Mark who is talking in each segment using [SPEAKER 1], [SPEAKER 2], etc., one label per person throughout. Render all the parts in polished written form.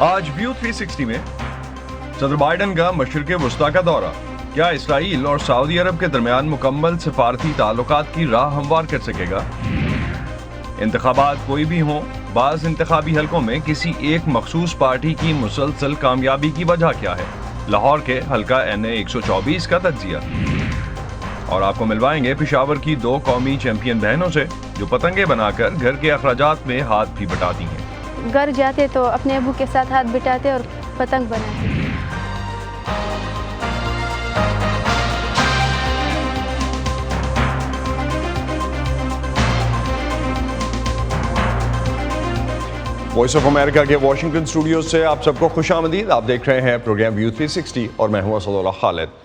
[SPEAKER 1] آج ویو 360 میں صدر بائیڈن کا مشرق وسطیٰ کا دورہ، کیا اسرائیل اور سعودی عرب کے درمیان مکمل سفارتی تعلقات کی راہ ہموار کر سکے گا؟ انتخابات کوئی بھی ہوں، بعض انتخابی حلقوں میں کسی ایک مخصوص پارٹی کی مسلسل کامیابی کی وجہ کیا ہے؟ لاہور کے حلقہ NA 124 کا تجزیہ، اور آپ کو ملوائیں گے پشاور کی 2 قومی چیمپئن بہنوں سے جو پتنگیں بنا کر گھر کے اخراجات میں ہاتھ بھی بٹاتی ہیں۔
[SPEAKER 2] گھر جاتے تو اپنے ابو کے ساتھ ہاتھ بٹاتے اور پتنگ بناتے۔
[SPEAKER 1] وائس آف امریکہ کے واشنگٹن اسٹوڈیوز سے آپ سب کو خوش آمدید۔ آپ دیکھ رہے ہیں پروگرام ویو 360 اور میں ہوں اسد اللہ خالد۔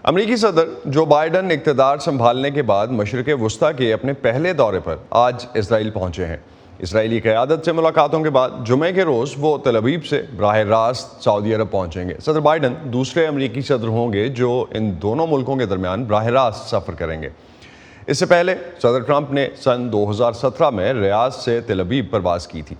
[SPEAKER 1] امریکی صدر جو بائیڈن اقتدار سنبھالنے کے بعد مشرق وسطیٰ کے اپنے پہلے دورے پر آج اسرائیل پہنچے ہیں۔ اسرائیلی قیادت سے ملاقاتوں کے بعد جمعے کے روز وہ تل ابیب سے براہ راست سعودی عرب پہنچیں گے۔ صدر بائیڈن دوسرے امریکی صدر ہوں گے جو ان دونوں ملکوں کے درمیان براہ راست سفر کریں گے۔ اس سے پہلے صدر ٹرمپ نے سن 2017 میں ریاض سے تل ابیب پرواز کی تھی۔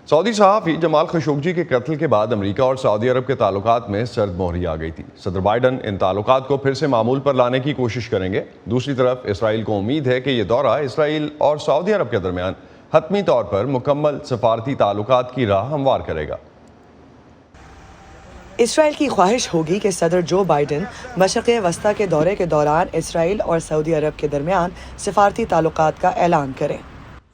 [SPEAKER 1] سعودی صحافی جمال خشوگی کے قتل کے بعد امریکہ اور سعودی عرب کے تعلقات میں سرد مہری آ گئی تھی۔ صدر بائیڈن ان تعلقات کو پھر سے معمول پر لانے کی کوشش کریں گے۔ دوسری طرف اسرائیل کو امید ہے کہ یہ دورہ اسرائیل اور سعودی عرب کے درمیان حتمی طور پر مکمل سفارتی تعلقات کی راہ ہموار کرے گا۔
[SPEAKER 3] اسرائیل کی خواہش ہوگی کہ صدر جو بائیڈن مشرق وسطیٰ کے دورے کے دوران اسرائیل اور سعودی عرب کے درمیان سفارتی تعلقات کا اعلان کریں۔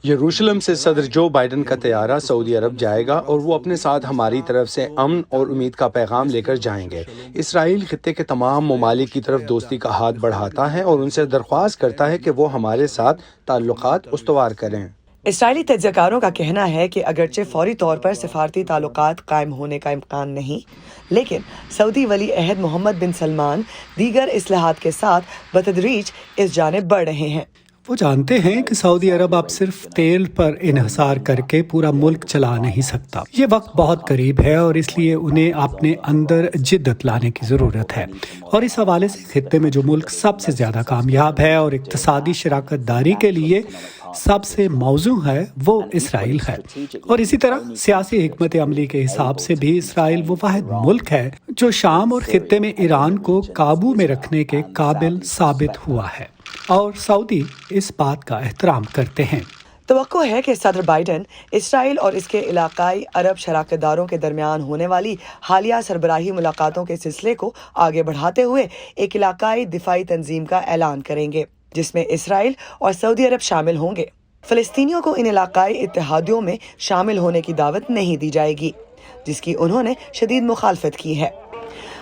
[SPEAKER 4] یروشلم سے صدر جو بائیڈن کا طیارہ سعودی عرب جائے گا اور وہ اپنے ساتھ ہماری طرف سے امن اور امید کا پیغام لے کر جائیں گے۔ اسرائیل خطے کے تمام ممالک کی طرف دوستی کا ہاتھ بڑھاتا ہے اور ان سے درخواست کرتا ہے کہ وہ ہمارے ساتھ تعلقات استوار کریں۔
[SPEAKER 3] اسرائیلی تجزیہ کاروں کا کہنا ہے کہ اگرچہ فوری طور پر سفارتی تعلقات قائم ہونے کا امکان نہیں، لیکن سعودی ولی عہد محمد بن سلمان دیگر اصلاحات کے ساتھ بتدریج اس جانب بڑھ رہے ہیں۔
[SPEAKER 5] وہ جانتے ہیں کہ سعودی عرب اب صرف تیل پر انحصار کر کے پورا ملک چلا نہیں سکتا۔ یہ وقت بہت قریب ہے اور اس لیے انہیں اپنے اندر جدت لانے کی ضرورت ہے، اور اس حوالے سے خطے میں جو ملک سب سے زیادہ کامیاب ہے اور اقتصادی شراکت داری کے لیے سب سے موزوں ہے وہ اسرائیل ہے، اور اسی طرح سیاسی حکمت عملی کے حساب سے بھی اسرائیل وہ واحد ملک ہے جو شام اور خطے میں ایران کو قابو میں رکھنے کے قابل ثابت ہوا ہے، اور سعودی اس بات کا احترام کرتے ہیں۔
[SPEAKER 3] توقع ہے کہ صدر بائیڈن اسرائیل اور اس کے علاقائی عرب شراکت داروں کے درمیان ہونے والی حالیہ سربراہی ملاقاتوں کے سلسلے کو آگے بڑھاتے ہوئے ایک علاقائی دفاعی تنظیم کا اعلان کریں گے جس میں اسرائیل اور سعودی عرب شامل ہوں گے۔ فلسطینیوں کو ان علاقائی اتحادیوں میں شامل ہونے کی دعوت نہیں دی جائے گی، جس کی انہوں نے شدید مخالفت کی ہے۔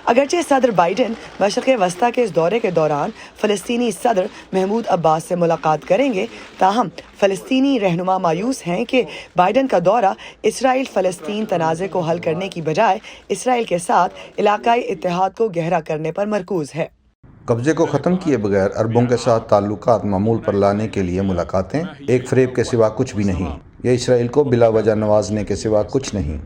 [SPEAKER 3] اگرچہ صدر بائیڈن مشرق وسطیٰ کے اس دورے کے دوران فلسطینی صدر محمود عباس سے ملاقات کریں گے، تاہم فلسطینی رہنما مایوس ہیں کہ بائیڈن کا دورہ اسرائیل فلسطین تنازع کو حل کرنے کی بجائے اسرائیل کے ساتھ علاقائی اتحاد کو گہرا کرنے پر مرکوز ہے۔
[SPEAKER 6] قبضے کو ختم کیے بغیر عربوں کے ساتھ تعلقات معمول پر لانے کے لیے ملاقاتیں ایک فریب کے سوا کچھ بھی نہیں، یہ اسرائیل کو بلا وجہ نوازنے کے سوا کچھ نہیں۔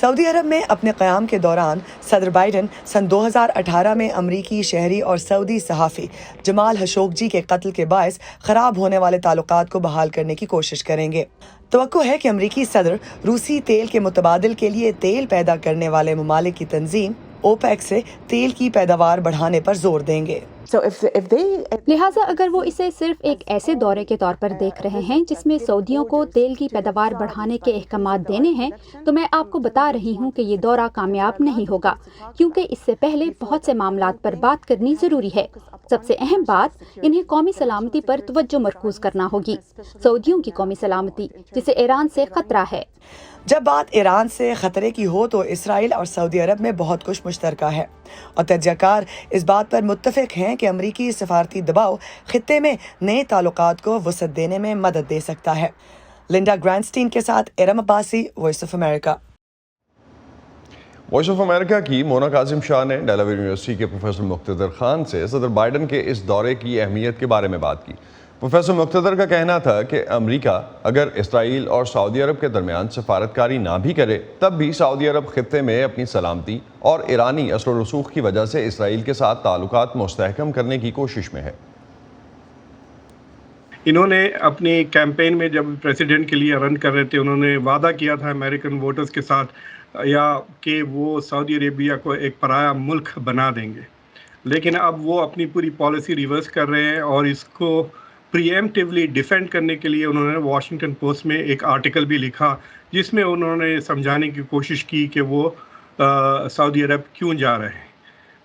[SPEAKER 3] سعودی عرب میں اپنے قیام کے دوران صدر بائیڈن سن 2018 میں امریکی شہری اور سعودی صحافی جمال خشوگی کے قتل کے باعث خراب ہونے والے تعلقات کو بحال کرنے کی کوشش کریں گے۔ توقع ہے کہ امریکی صدر روسی تیل کے متبادل کے لیے تیل پیدا کرنے والے ممالک کی تنظیم اوپیک سے تیل کی پیداوار بڑھانے پر زور دیں گے۔
[SPEAKER 7] لہٰذا اگر وہ اسے صرف ایک ایسے دورے کے طور پر دیکھ رہے ہیں جس میں سعودیوں کو تیل کی پیداوار بڑھانے کے احکامات دینے ہیں، تو میں آپ کو بتا رہی ہوں کہ یہ دورہ کامیاب نہیں ہوگا، کیونکہ اس سے پہلے بہت سے معاملات پر بات کرنی ضروری ہے۔ سب سے اہم بات، انہیں قومی سلامتی پر توجہ مرکوز کرنا ہوگی، سعودیوں کی قومی سلامتی جسے ایران سے خطرہ ہے۔
[SPEAKER 3] جب بات ایران سے خطرے کی ہو تو اسرائیل اور سعودی عرب میں بہت کچھ مشترکہ ہے، اور تجزیہ کار اس بات پر متفق ہیں کہ امریکی سفارتی دباؤ خطے میں نئے تعلقات کو وسعت دینے میں مدد دے سکتا ہے۔ لنڈا گرانڈسٹین کے ساتھ Iram Abbasi, Voice of America.
[SPEAKER 1] Voice of America کی مونا کاظم شاہ نے ڈیلاویئر یونیورسٹی کے پروفیسر مقتدر خان سے صدر بائیڈن کے اس دورے کی اہمیت کے بارے میں بات کی۔ پروفیسر مقتدر کا کہنا تھا کہ امریکہ اگر اسرائیل اور سعودی عرب کے درمیان سفارتکاری نہ بھی کرے تب بھی سعودی عرب خطے میں اپنی سلامتی اور ایرانی اثر و رسوخ کی وجہ سے اسرائیل کے ساتھ تعلقات مستحکم کرنے کی کوشش میں ہے۔
[SPEAKER 8] انہوں نے اپنی کیمپین میں جب پریزیڈنٹ کے لیے رن کر رہے تھے، انہوں نے وعدہ کیا تھا امریکن ووٹرز کے ساتھ یا کہ وہ سعودی عربیہ کو ایک پرایا ملک بنا دیں گے، لیکن اب وہ اپنی پوری پالیسی ریورس کر رہے ہیں اور اس کو پری ایمپٹیولی ڈیفینڈ کرنے کے لیے انہوں نے واشنگٹن پوسٹ میں ایک آرٹیکل بھی لکھا جس میں انہوں نے سمجھانے کی کوشش کی کہ وہ سعودی عرب کیوں جا رہے ہیں۔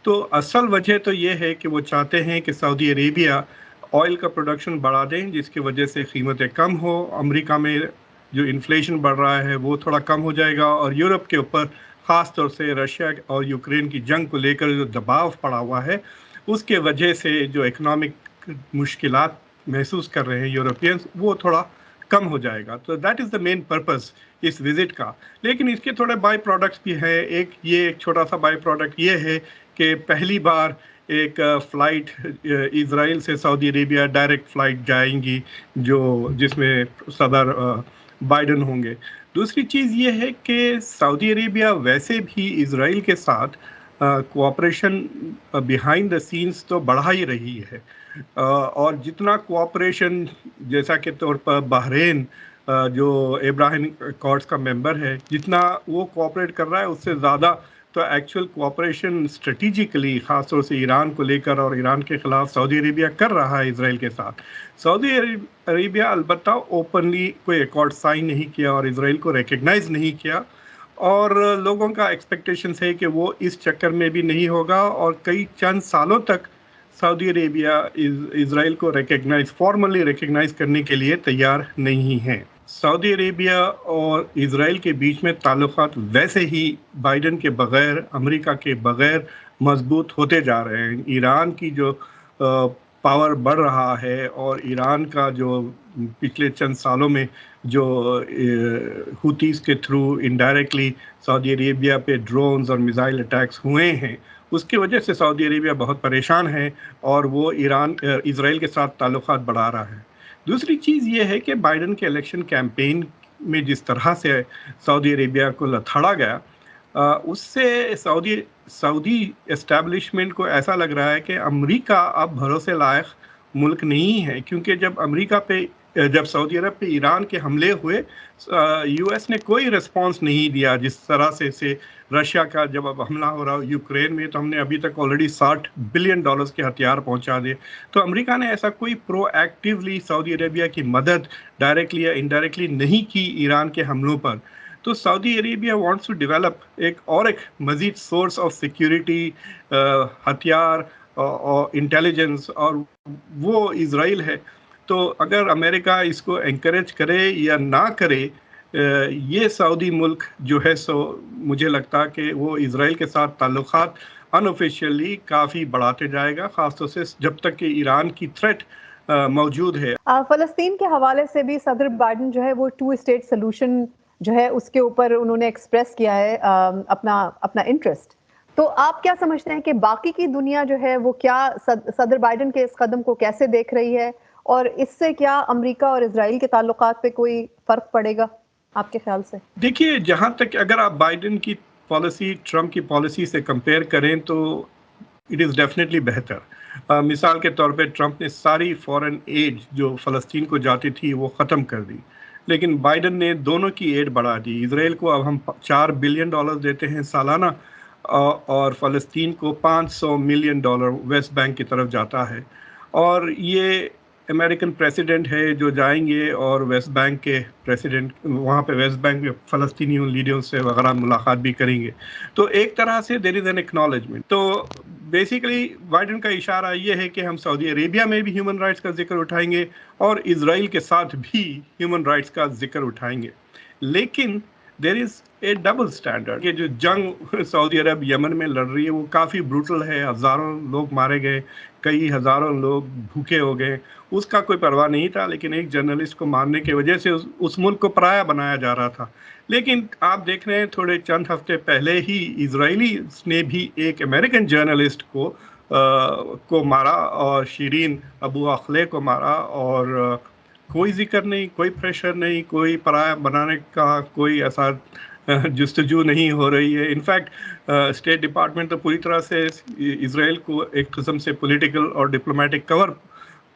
[SPEAKER 8] تو اصل وجہ تو یہ ہے کہ وہ چاہتے ہیں کہ سعودی عربیہ آئل کا پروڈکشن بڑھا دیں جس کی وجہ سے قیمتیں کم ہو، امریکہ میں جو انفلیشن بڑھ رہا ہے وہ تھوڑا کم ہو جائے گا، اور یورپ کے اوپر خاص طور سے رشیا اور یوکرین کی جنگ کو لے کر جو دباؤ پڑا ہوا ہے اس کے وجہ سے جو اکنامک مشکلات محسوس کر رہے ہیں یورپینز وہ تھوڑا کم ہو جائے گا۔ تو that is the main purpose اس وزٹ کا، لیکن اس کے تھوڑے بائی پروڈکٹس بھی ہیں۔ ایک چھوٹا سا بائی پروڈکٹ یہ ہے کہ پہلی بار ایک فلائٹ اسرائیل سے سعودی عربیہ ڈائریکٹ فلائٹ جائیں گی جس میں صدر بائیڈن ہوں گے۔ دوسری چیز یہ ہے کہ سعودی عربیہ ویسے بھی اسرائیل کے ساتھ کوآپریشن بیہائنڈ دا سینس تو بڑھا ہی رہی ہے، اور جتنا کوآپریشن جیسا کہ طور پر بحرین جو ابراہیم اکارڈز کا ممبر ہے، جتنا وہ کوآپریٹ کر رہا ہے اس سے زیادہ تو ایکچوئل کوآپریشن اسٹریٹجیکلی خاص طور سے ایران کو لے کر اور ایران کے خلاف سعودی عربیہ کر رہا ہے اسرائیل کے ساتھ۔ سعودی عربیہ البتہ اوپنلی کوئی ایکارڈ سائن نہیں کیا اور اسرائیل کو ریکگنائز نہیں کیا، اور لوگوں کا ایکسپیکٹیشنز ہے کہ وہ اس چکر میں بھی نہیں ہوگا، اور کئی چند سالوں تک سعودی عربیہ اسرائیل کو فارملی ریکگنائز کرنے کے لیے تیار نہیں ہے۔ سعودی عربیہ اور اسرائیل کے بیچ میں تعلقات ویسے ہی بائیڈن کے بغیر، امریکہ کے بغیر مضبوط ہوتے جا رہے ہیں۔ ایران کی جو پاور بڑھ رہا ہے اور ایران کا جو پچھلے چند سالوں میں جو ہوتیز کے تھرو انڈائریکٹلی سعودی عربیہ پہ ڈرونز اور میزائل اٹیکس ہوئے ہیں، اس کی وجہ سے سعودی عربیہ بہت پریشان ہے اور وہ اسرائیل کے ساتھ تعلقات بڑھا رہا ہے۔ دوسری چیز یہ ہے کہ بائیڈن کے الیکشن کیمپین میں جس طرح سے سعودی عربیہ کو لتھڑا گیا، اس سے سعودی اسٹیبلشمنٹ کو ایسا لگ رہا ہے کہ امریکہ اب بھروسے لائق ملک نہیں ہے، کیونکہ جب سعودی عرب پہ ایران کے حملے ہوئے، یو ایس نے کوئی ریسپانس نہیں دیا۔ جس طرح سے رشیا کا جب اب حملہ ہو رہا یوکرین میں، تو ہم نے ابھی تک آلریڈی $60 بلین کے ہتھیار پہنچا دیے۔ تو امریکہ نے ایسا کوئی پرو ایکٹیولی سعودی عربیہ کی مدد ڈائریکٹلی یا انڈائریکٹلی نہیں کی ایران کے حملوں پر۔ تو سعودی عربیہ وانٹس ٹو ڈیولپ ایک مزید سورس آف سیکیورٹی، ہتھیار اور انٹیلیجنس، اور وہ اسرائیل ہے۔ تو اگر امریکہ اس کو انکریج کرے یا نہ کرے، یہ سعودی ملک جو ہے سو مجھے لگتا کہ وہ اسرائیل کے ساتھ تعلقات ان آفیشیلی کافی بڑھاتے جائے گا، خاص طور سے جب تک کہ ایران کی تھریٹ موجود ہے۔
[SPEAKER 9] فلسطین کے حوالے سے بھی صدر بائیڈن جو ہے وہ 2 اسٹیٹ سلوشن جو ہے اس کے اوپر انہوں نے ایکسپریس کیا ہے اپنا انٹرسٹ۔ تو آپ کیا سمجھتے ہیں کہ باقی کی دنیا جو ہے وہ کیا صدر بائیڈن کے اس قدم کو کیسے دیکھ رہی ہے، اور اس سے کیا امریکہ اور اسرائیل کے تعلقات پہ کوئی فرق پڑے گا آپ کے خیال سے؟
[SPEAKER 8] دیکھیے، جہاں تک اگر آپ بائیڈن کی پالیسی ٹرمپ کی پالیسی سے کمپیئر کریں تو اٹ از ڈیفینیٹلی بہتر۔ مثال کے طور پہ ٹرمپ نے ساری فورن ایڈ جو فلسطین کو جاتی تھی وہ ختم کر دی، لیکن بائیڈن نے دونوں کی ایڈ بڑھا دی۔ اسرائیل کو اب ہم $4 بلین دیتے ہیں سالانہ، اور فلسطین کو $500 ملین ویسٹ بینک کی طرف جاتا ہے۔ اور یہ امریکن پریزیڈنٹ ہے جو جائیں گے اور ویسٹ بینک کے پریزیڈنٹ وہاں پہ ویسٹ بینک میں فلسطینی لیڈروں سے وغیرہ ملاقات بھی کریں گے۔ تو ایک طرح سے دیر از این ایکنالجمنٹ۔ تو بیسیکلی بائیڈن کا اشارہ یہ ہے کہ ہم سعودی عربیہ میں بھی ہیومن رائٹس کا ذکر اٹھائیں گے اور اسرائیل کے ساتھ بھی ہیومن رائٹس کا ذکر اٹھائیں گے، لیکن دیر از اے ڈبل اسٹینڈرڈ۔ یہ جو جنگ سعودی عرب یمن میں لڑ رہی ہے وہ کافی بروٹل ہے، ہزاروں لوگ مارے گئے، کئی ہزاروں لوگ بھوکے ہو گئے، اس کا کوئی پرواہ نہیں تھا، لیکن ایک جرنلسٹ کو مارنے کی وجہ سے اس ملک کو پرایا بنایا جا رہا تھا۔ لیکن آپ دیکھ رہے ہیں تھوڑے چند ہفتے پہلے ہی اسرائیلی نے بھی ایک امریکن جرنلسٹ کو مارا، اور شیرین ابو عقلہ کو مارا، اور کوئی ذکر نہیں، کوئی پریشر نہیں، کوئی پرایا بنانے کا کوئی ایسا جستجو نہیں ہو رہی ہے۔ انفیکٹ اسٹیٹ ڈپارٹمنٹ تو پوری طرح سے اسرائیل کو ایک قسم سے پولیٹیکل اور ڈپلومیٹک کور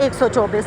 [SPEAKER 10] 124,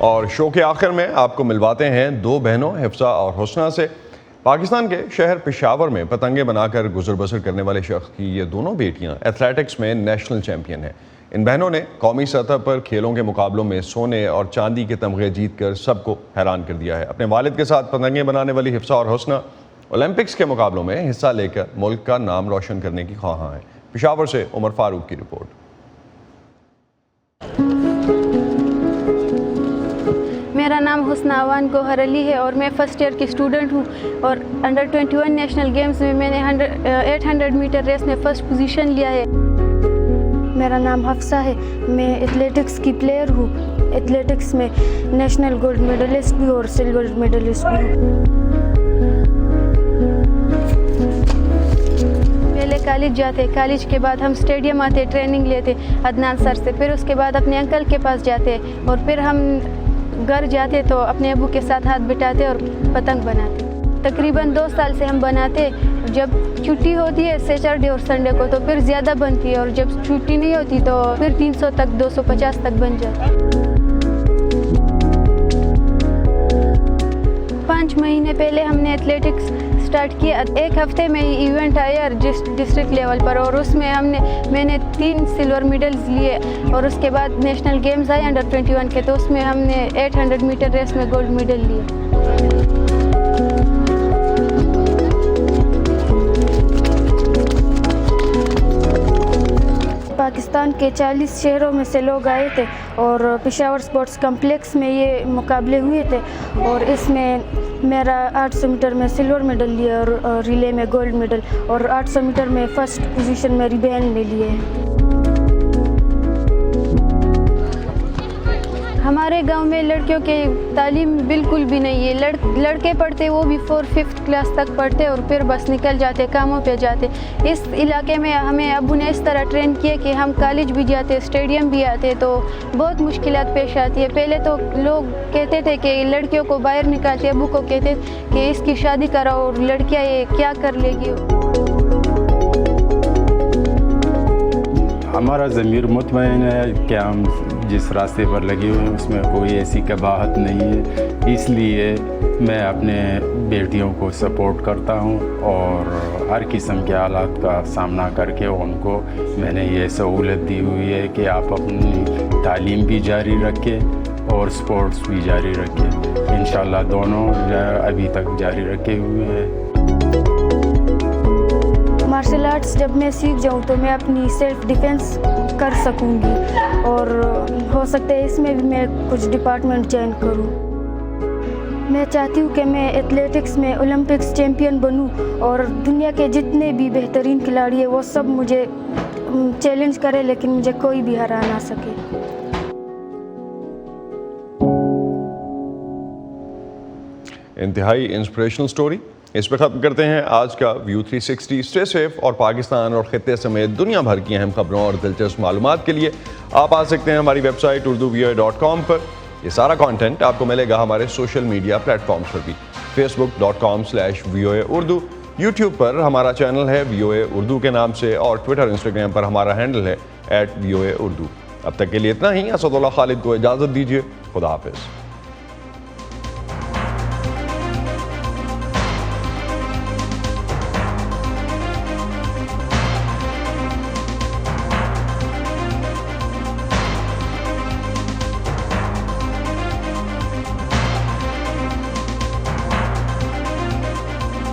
[SPEAKER 1] اور شو کے آخر میں آپ کو ملواتے ہیں دو بہنوں حفصہ اور حسنہ سے۔ پاکستان کے شہر پشاور میں پتنگیں بنا کر گزر بسر کرنے والے شخص کی یہ دونوں بیٹیاں ایتھلیٹکس میں نیشنل چیمپئن ہیں۔ ان بہنوں نے قومی سطح پر کھیلوں کے مقابلوں میں سونے اور چاندی کے تمغے جیت کر سب کو حیران کر دیا ہے۔ اپنے والد کے ساتھ پتنگیں بنانے والی حفصہ اور حسنہ اولمپکس کے مقابلوں میں حصہ لے کر ملک کا نام روشن کرنے کی خواہاں ہیں۔ پشاور سے عمر فاروق کی رپورٹ۔
[SPEAKER 2] میرا نام حسنہ اوان گوہر علی ہے اور میں فرسٹ ایئر کی اسٹوڈنٹ ہوں، اور انڈر 21 نیشنل گیمز میں نے 800 میٹر ریس میں فرسٹ پوزیشن لیا ہے۔
[SPEAKER 3] میرا نام حفصہ ہے، میں ایتھلیٹکس کی پلیئر ہوں، ایتھلیٹکس میں نیشنل گولڈ میڈلسٹ بھی اور سلور میڈلسٹ بھی ہوں۔
[SPEAKER 2] پہلے کالج جاتے، کالج کے بعد ہم اسٹیڈیم آتے، ٹریننگ لیتے عدنان سر سے، پھر اس کے بعد اپنے انکل کے پاس جاتے، اور پھر ہم گھر جاتے تو اپنے ابو کے ساتھ ہاتھ بٹاتے اور پتنگ بناتے۔ تقریباً 2 سال سے ہم بناتے، جب چھٹی ہوتی ہے سیٹرڈے اور سنڈے کو تو پھر زیادہ بنتی ہے، اور جب چھٹی نہیں ہوتی تو پھر 300 تک 250 تک بن جاتی۔ 5 مہینے پہلے ہم نے ایتھلیٹکس سٹارٹ کیا۔ 1 ہفتے میں ایونٹ آیا ڈسٹرکٹ لیول پر، اور اس میں میں نے 3 سلور میڈلز لیے، اور اس کے بعد نیشنل گیمز آئے انڈر 21 کے، تو اس میں ہم نے 800 میٹر ریس میں گولڈ میڈل لیے۔
[SPEAKER 3] پاکستان کے 40 شہروں میں سے لوگ آئے تھے، اور پشاور سپورٹس کمپلیکس میں یہ مقابلے ہوئے تھے، اور اس میں میرا 800 میٹر میں سلور میڈل لیا اور ریلے میں گولڈ میڈل، اور 800 میٹر میں فرسٹ پوزیشن میری بہن نے لیے ہے۔
[SPEAKER 2] ہمارے گاؤں میں لڑکیوں کی تعلیم بالکل بھی نہیں ہے، لڑکے پڑھتے وہ بھی 4th کلاس تک پڑھتے اور پھر بس نکل جاتے، کاموں پہ جاتے۔ اس علاقے میں ہمیں ابو نے اس طرح ٹرین کیا کہ ہم کالج بھی جاتے، اسٹیڈیم بھی آتے، تو بہت مشکلات پیش آتی ہے۔ پہلے تو لوگ کہتے تھے کہ لڑکیوں کو باہر نکالتے، ابو کو کہتے کہ اس کی شادی کراؤ، اور لڑکیاں یہ کیا کر لے گی۔
[SPEAKER 4] ہمارا ضمیر مطمئن ہے کہ ہم جس راستے پر لگے ہوئے ہیں اس میں کوئی ایسی قباحت نہیں ہے، اس لیے میں اپنے بیٹیوں کو سپورٹ کرتا ہوں، اور ہر قسم کے حالات کا سامنا کر کے ان کو میں نے یہ سہولت دی ہوئی ہے کہ آپ اپنی تعلیم بھی جاری رکھیں اور سپورٹس بھی جاری رکھیں۔ انشاءاللہ دونوں ابھی تک جاری رکھے ہوئے ہیں۔
[SPEAKER 3] مارشل آرٹس جب میں سیکھ جاؤں تو میں اپنی سیلف ڈیفینس کر سکوں گی، اور ہو سکتا ہے اس میں بھی میں کچھ ڈپارٹمنٹ جوائن کروں۔ میں چاہتی ہوں کہ میں ایتھلیٹکس میں اولمپکس چیمپئن بنوں، اور دنیا کے جتنے بھی بہترین کھلاڑی ہیں وہ سب مجھے چیلنج کرے، لیکن مجھے کوئی بھی ہرا نہ سکے۔
[SPEAKER 1] انتہائی انسپریشنل سٹوری۔ اس پہ ختم کرتے ہیں آج کا ویو 360۔ اسٹے سیف، اور پاکستان اور خطے سمیت دنیا بھر کی اہم خبروں اور دلچسپ معلومات کے لیے آپ آ سکتے ہیں ہماری ویب سائٹ urduvoa.com پر۔ یہ سارا کانٹینٹ آپ کو ملے گا ہمارے سوشل میڈیا پلیٹ فارمز پر بھی، facebook.com/VOA Urdu، یوٹیوب پر ہمارا چینل ہے VOA اردو کے نام سے، اور ٹویٹر انسٹاگرام پر ہمارا ہینڈل ہے @VOA Urdu۔ اب تک کے لیے اتنا ہی۔ اسد اللہ خالد کو اجازت دیجیے، خدا حافظ۔